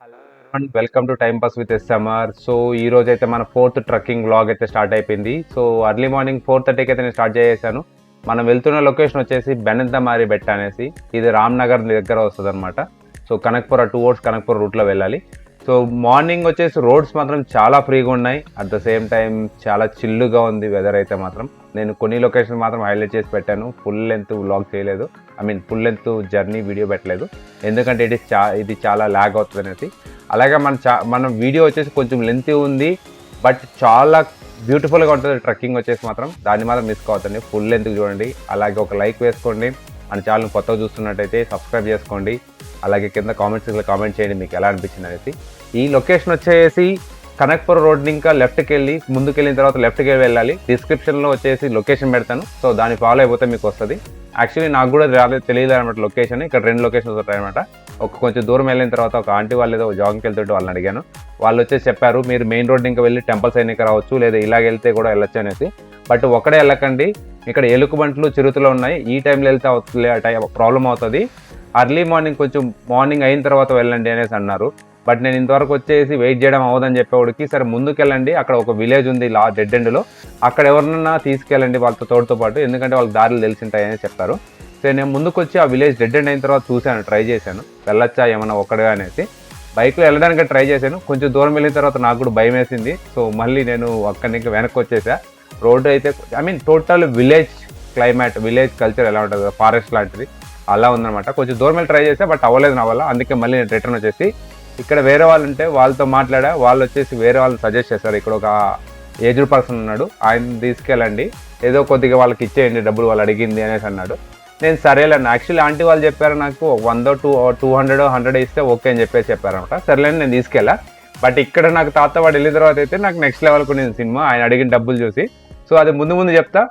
Hello everyone, welcome to time pass with SMR. So ఈ రోజు అయితే మన 4th ట్రక్కింగ్ వ్లాగ్ అయితే స్టార్ట్ అయిపోయింది. సో అర్లీ మార్నింగ్ 4:30కి అయితే నేను స్టార్ట్ చేసేసాను. మనం వెళ్తున్న లొకేషన్ వచ్చేసి బెనంతమారి బెట్ట అనేసి, ఇది రామ్నగర్ దగ్గర వస్తుంది అనమాట. సో కనక్పుర టువర్డ్స్ కనక్పుర రూట్లో వెళ్ళాలి. సో మార్నింగ్ వచ్చేసి రోడ్స్ మాత్రం చాలా ఫ్రీగా ఉన్నాయి. అట్ ద సేమ్ టైం చాలా చిల్లుగా ఉంది వెదర్ అయితే మాత్రం. నేను కొన్ని లొకేషన్ మాత్రం హైలైట్ చేసి పెట్టాను, ఫుల్ లెంత్ వ్లాగ్ చేయలేదు. ఫుల్ లెంత్ జర్నీ వీడియో పెట్టలేదు, ఎందుకంటే ఇది చాలా ల్యాగ్ అవుతుంది అనేసి. అలాగే మన వీడియో వచ్చేసి కొంచెం లెంత్ ఉంది, బట్ చాలా బ్యూటిఫుల్గా ఉంటుంది ట్రెక్కింగ్ వచ్చేసి మాత్రం. దాన్ని మాత్రం మిస్ కావద్దండి, ఫుల్ లెంత్ చూడండి. అలాగే ఒక లైక్ వేసుకోండి, మన ఛానల్ కొత్తగా చూస్తున్నట్టయితే సబ్స్క్రైబ్ చేసుకోండి. అలాగే కింద కామెంట్స్లో కామెంట్ చేయండి మీకు ఎలా అనిపించింది అనేసి. ఈ లొకేషన్ వచ్చేసి కనక్పుర రోడ్ ఇంకా లెఫ్ట్కి వెళ్ళి ముందుకెళ్ళిన తర్వాత లెఫ్ట్కి వెళ్ళాలి. డిస్క్రిప్షన్లో వచ్చేసి లొకేషన్ పెడతాను, సో దాన్ని ఫాలో అయిపోతే మీకు వస్తుంది. యాక్చువల్లీ నాకు కూడా తెలియదు అనమాట లొకేషన్. ఇక్కడ 2 లొకేషన్స్ ఉంటాయి అనమాట. కొంచెం దూరం వెళ్ళిన తర్వాత ఒక ఆంటీ వాళ్ళు ఏదో జాగింగ్కి వెళ్తుంటే వాళ్ళని అడిగాను. వాళ్ళు వచ్చేసి చెప్పారు, మీరు మెయిన్ రోడ్ ఇంకా వెళ్ళి టెంపుల్స్ అయినా రావచ్చు, లేదా ఇలాగ వెళ్తే కూడా వెళ్ళొచ్చు అనేసి. బట్ ఒకడే వెళ్ళకండి, ఇక్కడ ఎలుకబంట్లు చిరుతలు ఉన్నాయి. ఈ టైంలో వెళ్తే ప్రాబ్లం అవుతుంది. అర్లీ మార్నింగ్ కొంచెం మార్నింగ్ అయిన తర్వాత వెళ్ళండి అనేసి అన్నారు. బట్ నేను ఇంతవరకు వచ్చేసి వెయిట్ చేయడం అవ్వదని చెప్పేవాడికి, సరే ముందుకెళ్ళండి, అక్కడ ఒక విలేజ్ ఉంది డెడ్ ఎండ్లో, అక్కడ ఎవరినన్నా తీసుకెళ్ళండి వాళ్ళతో తోడుతో పాటు, ఎందుకంటే వాళ్ళకి దారులు తెలిసింటాయని చెప్పారు. సో నేను ముందుకు వచ్చి ఆ విలేజ్ డెడ్ ఎండ్ అయిన తర్వాత చూశాను, ట్రై చేశాను వెళ్ళొచ్చా ఏమన్నా ఒక్కడే అనేసి. బైక్లో వెళ్ళడానికి ట్రై చేశాను, కొంచెం దూరం వెళ్ళిన తర్వాత నాకు కూడా భయం వేసింది. సో మళ్ళీ నేను అక్కడి నుంచి వెనక్కి వచ్చేసా. రోడ్డు అయితే total village climate, village culture ఎలా ఉంటుంది, ఫారెస్ట్ లాంటిది అలా ఉందన్నమాట. కొంచెం దూరం వెళ్ళి ట్రై చేసా, బట్ అవ్వలేదు నా వల్ల. అందుకే మళ్ళీ నేను రిటర్న్ వచ్చేసి ఇక్కడ వేరే వాళ్ళు ఉంటే వాళ్ళతో మాట్లాడా. వాళ్ళు వచ్చేసి వేరే వాళ్ళు సజెస్ట్ చేశారు, ఇక్కడ ఒక ఏజ్డ్ పర్సన్ ఉన్నాడు, ఆయన తీసుకెళ్ళండి, ఏదో కొద్దిగా వాళ్ళకి ఇచ్చేయండి డబ్బులు వాళ్ళు అడిగింది అనేసి అన్నాడు. నేను సరేలేండి, యాక్చువల్లీ ఆంటీ వాళ్ళు చెప్పారు నాకు 100-200 ఇస్తే ఓకే అని చెప్పారనమాట. సరేలేండి నేను తీసుకెళ్ళా. బట్ ఇక్కడ నాకు తాత వాడు వెళ్ళిన తర్వాత అయితే నాకు నెక్స్ట్ లెవెల్కి నేను సినిమా ఆయన అడిగిన డబ్బులు చూసి. సో అది ముందు చెప్తా,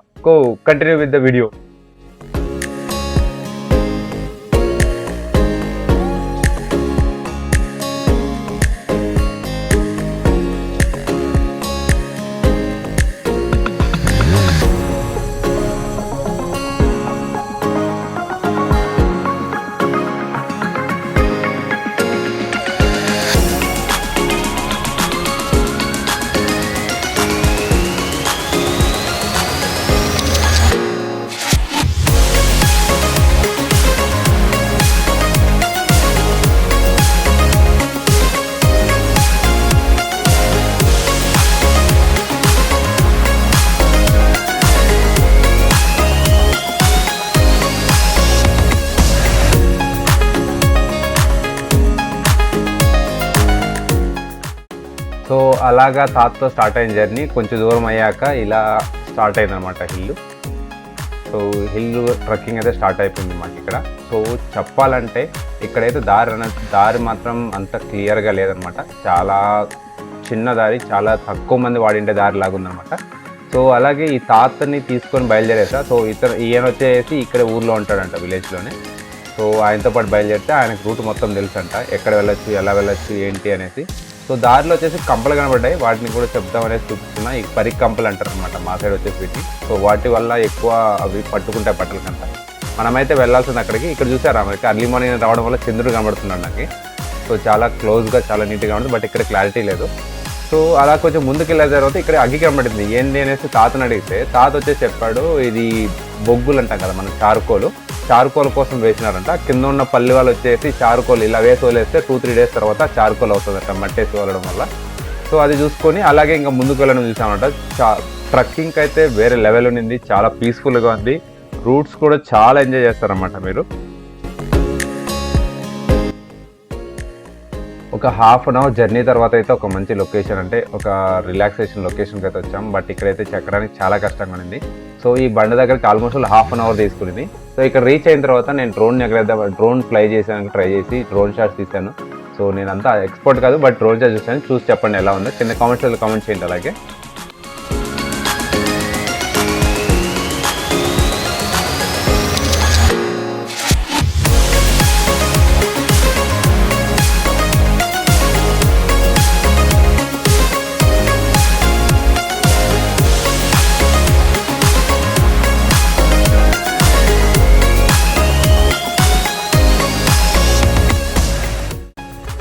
continue with the video. So అలాగా తాతతో స్టార్ట్ అయిన జర్నీ కొంచెం దూరం అయ్యాక ఇలా స్టార్ట్ అయిందనమాట హిల్. సో హిల్ ట్రెక్కింగ్ అయితే స్టార్ట్ అయిపోయింది మాకు ఇక్కడ. సో చెప్పాలంటే ఇక్కడైతే దారి మాత్రం అంత క్లియర్గా లేదనమాట. చాలా చిన్న దారి, చాలా తక్కువ మంది వాడిండే దారి లాగా ఉందనమాట. సో అలాగే ఈ తాతని తీసుకొని బయలుదేరేసా. సో ఈయన వచ్చేసి ఇక్కడ ఊర్లో ఉంటాడంట, విలేజ్లోనే. సో ఆయనతో పాటు బయలుదేరితే ఆయనకు రూట్ మొత్తం తెలుసంట, ఎక్కడ వెళ్ళొచ్చు, ఎలా వెళ్ళొచ్చు, ఏంటి అనేసి. సో దారిలో వచ్చేసి కంపలు కనబడ్డాయి, వాటిని కూడా చెప్దామనేసి చూపిస్తున్నా. ఈ పరికి కంపలు అంటారు అనమాట మా సైడ్ వచ్చేసి వీటిని. సో వాటి వల్ల ఎక్కువ అవి పట్టుకుంటాయి బట్టలకంట. మనమైతే వెళ్ళాల్సింది అక్కడికి. ఇక్కడ చూసారా మనకి అర్లీ మార్నింగ్ రావడం వల్ల చంద్రుడు కనబడుతున్నాడు నాకు. సో చాలా క్లోజ్గా, చాలా నీట్గా ఉంటుంది, బట్ ఇక్కడ క్లారిటీ లేదు. సో అలా కొంచెం ముందుకు వెళ్ళిన తర్వాత ఇక్కడ అగ్గి కనబడింది. ఏంటి అనేసి తాతను అడిగితే తాత వచ్చేసి చెప్పాడు, ఇది బొగ్గులు అంటాం కదా మనం, చారుకోలు కోసం వేసినారంట. కింద ఉన్న పల్లి వాళ్ళు వచ్చేసి చారుకోలు ఇలా వేసి వదిలేస్తే 2-3 days తర్వాత చారుకోలు అవుతుందట మట్టేసి వదలడం వల్ల. సో అది చూసుకొని అలాగే ఇంకా ముందుకు వెళ్ళడం చూసామంట. ట్రక్కింగ్ అయితే వేరే లెవెల్ ఉంది, చాలా పీస్ఫుల్గా ఉంది. రూట్స్ కూడా చాలా ఎంజాయ్ చేస్తారన్నమాట మీరు. ఒక ½ an hour జర్నీ తర్వాత అయితే ఒక మంచి లొకేషన్, అంటే ఒక రిలాక్సేషన్ లొకేషన్కి అయితే వచ్చాం. బట్ ఇక్కడైతే చెక్కడానికి చాలా కష్టంగా ఉంది. సో ఈ బండ దగ్గరికి ఆల్మోస్ట్ ½ an hour తీసుకునింది. సో ఇక్కడ రీచ్ అయిన తర్వాత నేను డ్రోన్ ఫ్లై చేసాను, ట్రై చేసి డ్రోన్ షాట్స్ తీశాను. సో నేను అంతా ఎక్స్పర్ట్ కాదు, బట్ డ్రోన్ షాట్ చూసాను. చూసి చెప్పండి ఎలా ఉందో, కింద కామెంట్స్లో కామెంట్ చేయండి. అలాగే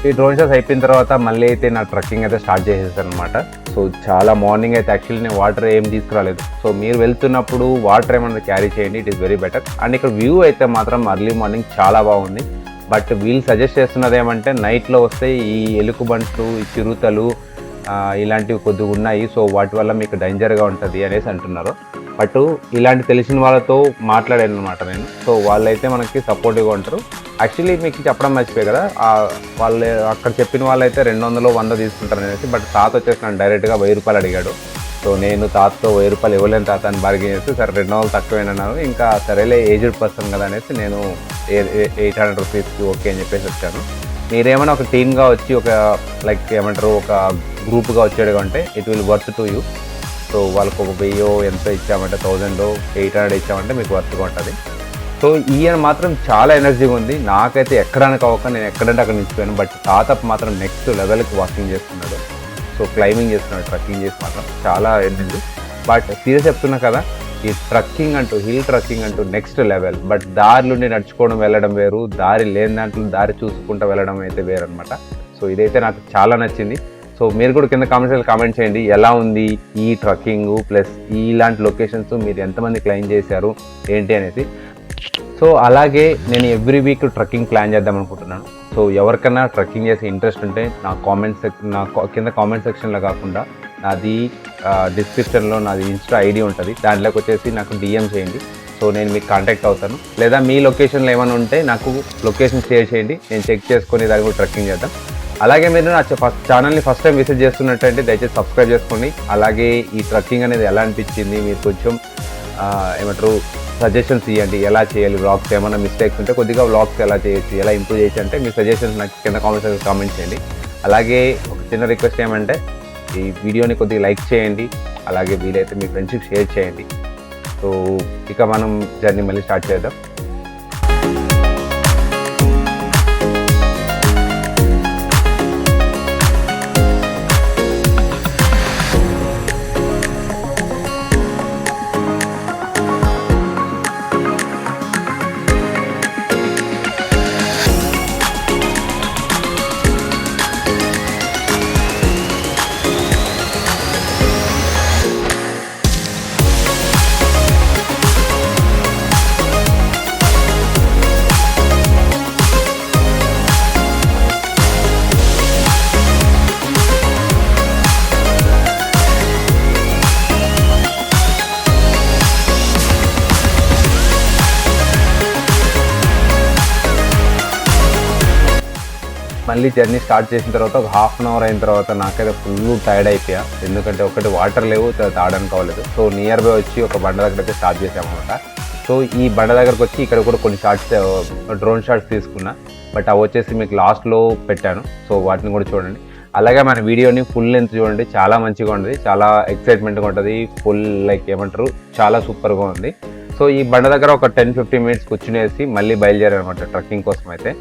ఈ డ్రోన్ షాట్స్ అయిపోయిన తర్వాత మళ్ళీ అయితే నా ట్రెక్కింగ్ అయితే స్టార్ట్ చేసేసాను అనమాట. సో చాలా మార్నింగ్ అయితే యాక్చువల్లీ నేను వాటర్ ఏం తీసుకురాలేదు. సో మీరు వెళ్తున్నప్పుడు వాటర్ ఏమన్నా క్యారీ చేయండి, it is very better. And ఇక్కడ వ్యూ అయితే మాత్రం ఎర్లీ మార్నింగ్ చాలా బాగుంది. బట్ వీళ్ళు సజెస్ట్ చేస్తున్నది ఏమంటే నైట్లో వస్తే ఈ ఎలుకబంట్లు, ఈ చిరుతలు ఇలాంటివి కొద్దిగా ఉన్నాయి, సో వాటి వల్ల మీకు డేంజర్గా ఉంటుంది అనేసి అంటున్నారు. బట్ ఇలాంటి తెలిసిన వాళ్ళతో మాట్లాడాను అనమాట నేను. సో వాళ్ళైతే మనకి సపోర్టివ్గా ఉంటారు. యాక్చువల్లీ మీకు చెప్పడం మర్చిపోయి కదా, వాళ్ళు అక్కడ చెప్పిన వాళ్ళైతే 200, 100 తీసుకుంటారు అనేసి. బట్ తాత వచ్చేసి నన్ను డైరెక్ట్గా 1000 రూపాయలు అడిగాడు. సో నేను తాతతో 1000 రూపాయలు ఇవ్వలేను తాత అని బార్గెన్ చేస్తే, సరే 200 తక్కువేనన్నారు. ఇంకా సరేలే ఏజ్డ్ పర్సన్ కదా అనేసి నేను 800 రూపీస్కి ఓకే అని చెప్పేసి వచ్చాను. మీరేమైనా ఒక టీమ్గా వచ్చి ఒక లైక్ ఏమంటారు ఒక గ్రూప్గా వచ్చాడు అంటే it will worth to you. So వాళ్ళకు ఒక 1000 ఎంత ఇచ్చామంటే 1000 800 ఇచ్చామంటే మీకు వర్త్గా ఉంటుంది. సో ఈయన మాత్రం చాలా ఎనర్జీగా ఉంది. నాకైతే ఎక్కడానికి అవ్వక నేను ఎక్కడంటే అక్కడ నిలిచిపోయాను. బట్ తాత మాత్రం నెక్స్ట్ లెవెల్కి వాకింగ్ చేస్తున్నాడు. సో క్లైంబింగ్ చేస్తున్నాడు, ట్రక్కింగ్ చేసి మాత్రం చాలా ఎన్నింది. బట్ సీరియస్ చెప్తున్నా కదా, ఈ ట్రక్కింగ్ అంటూ హిల్ ట్రక్కింగ్ అంటూ నెక్స్ట్ లెవెల్. బట్ దారిలోండి నడుచుకోవడం వెళ్ళడం వేరు, దారి లేని దాంట్లో దారి చూసుకుంటూ వెళ్ళడం అయితే వేరు అనమాట. సో ఇదైతే నాకు చాలా నచ్చింది. సో మీరు కూడా కింద కామెంట్ చేయండి ఎలా ఉంది ఈ ట్రక్కింగ్ ప్లస్ ఇలాంటి లొకేషన్స్ మీరు ఎంతమంది క్లైమ్ చేశారు ఏంటి అనేసి. సో అలాగే నేను ఎవ్రీ వీక్ ట్రక్కింగ్ ప్లాన్ చేద్దాం అనుకుంటున్నాను. సో ఎవరికైనా ట్రక్కింగ్ చేసే ఇంట్రెస్ట్ ఉంటే నా కింద కామెంట్ సెక్షన్లో కాకుండా నాది డిస్క్రిప్షన్లో నాది ఇన్స్టా ఐడి ఉంటుంది, దాంట్లోకి వచ్చేసి నాకు డిఎం చేయండి. సో నేను మీకు కాంటాక్ట్ అవుతాను. లేదా మీ లొకేషన్లో ఏమైనా ఉంటే నాకు లొకేషన్ షేర్ చేయండి, నేను చెక్ చేసుకొని దాన్ని కూడా ట్రక్కింగ్ చేద్దాం. అలాగే మీరు నా ఛానల్ని ఫస్ట్ టైం విజిట్ చేస్తున్నట్టయితే దయచేసి సబ్స్క్రైబ్ చేసుకోండి. అలాగే ఈ ట్రక్కింగ్ అనేది ఎలా అనిపించింది, మీరు కొంచెం ఏమంటారు సజెషన్స్ ఇవ్వండి, ఎలా చేయాలి, వ్లాగ్స్ ఏమైనా మిస్టేక్స్ ఉంటే కొద్దిగా వ్లాగ్స్ ఎలా చేయొచ్చు, ఎలా ఇంప్రూవ్ చేయొచ్చు అంటే మీ సజెషన్స్ నాకు కింద కామెంట్ చేయండి. అలాగే ఒక చిన్న రిక్వెస్ట్ ఏమంటే ఈ వీడియోని కొద్దిగా లైక్ చేయండి, అలాగే వీలైతే మీ ఫ్రెండ్స్కి షేర్ చేయండి. సో ఇక మనం జర్నీ మళ్ళీ స్టార్ట్ చేద్దాం. మళ్ళీ జర్నీ స్టార్ట్ చేసిన తర్వాత ఒక హాఫ్ అన్ అవర్ అయిన తర్వాత నాకైతే ఫుల్ టైర్డ్ అయిపోయా. ఎందుకంటే ఒకటి వాటర్ లేవు, తాగడానికి కావలేదు. సో నియర్ బై వచ్చి ఒక బండ దగ్గర అయితే స్టార్ట్ చేసామన్నమాట. సో ఈ బండ దగ్గరకు వచ్చి ఇక్కడ కూడా కొన్ని డ్రోన్ షాట్స్ తీసుకున్నా. బట్ అవి వచ్చేసి మీకు లాస్ట్లో పెట్టాను, సో వాటిని కూడా చూడండి. అలాగే మన వీడియోని ఫుల్ లెంత్ చూడండి, చాలా మంచిగా ఉంటుంది, చాలా ఎక్సైట్మెంట్గా ఉంటుంది, ఫుల్ లైక్ ఏమంటారు చాలా సూపర్గా ఉంది. సో ఈ బండ దగ్గర ఒక 10-15 మినిట్స్ కూర్చునేసి మళ్ళీ బయలుదేరారనమాట ట్రక్కింగ్ కోసం అయితే.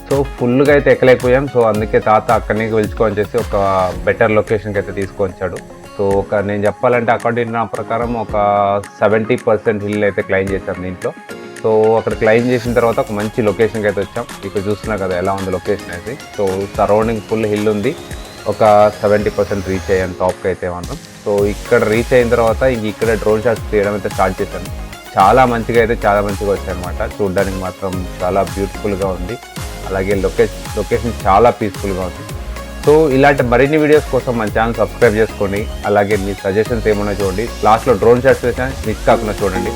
సో ఫుల్గా అయితే ఎక్కలేకపోయాం. సో అందుకే తాత అక్కడికి పిలుచుకొని చేసి ఒక బెటర్ లొకేషన్కి అయితే తీసుకొచ్చాడు. సో నేను చెప్పాలంటే అకార్డింగ్ నా ప్రకారం ఒక 70% హిల్ అయితే క్లైమ్ చేశాం దీంట్లో. సో అక్కడ క్లైమ్ చేసిన తర్వాత ఒక మంచి లొకేషన్కి అయితే వచ్చాం. ఇక్కడ చూస్తున్నా కదా ఎలా ఉంది లొకేషన్ అయితే. సో సరౌండింగ్ ఫుల్ హిల్ ఉంది, ఒక 70% రీచ్ అయ్యాను టాప్కి అయితే మాత్రం. సో ఇక్కడ రీచ్ అయిన తర్వాత ఇక్కడ డ్రోన్ షాట్స్ తీయడం అయితే స్టార్ట్ చేశాను. చాలా మంచిగా వచ్చాయి అనమాట. చూడడానికి మాత్రం చాలా బ్యూటిఫుల్గా ఉంది. అలాగే లొకేషన్ చాలా పీస్ఫుల్గా ఉంది. సో ఇలాంటి మరిన్ని వీడియోస్ కోసం మన ఛానల్ సబ్స్క్రైబ్ చేసుకోండి. అలాగే మీ సజెషన్స్ ఏమన్నా చూడండి. లాస్ట్లో డ్రోన్ షాట్స్ మిస్ కాకుండా చూడండి.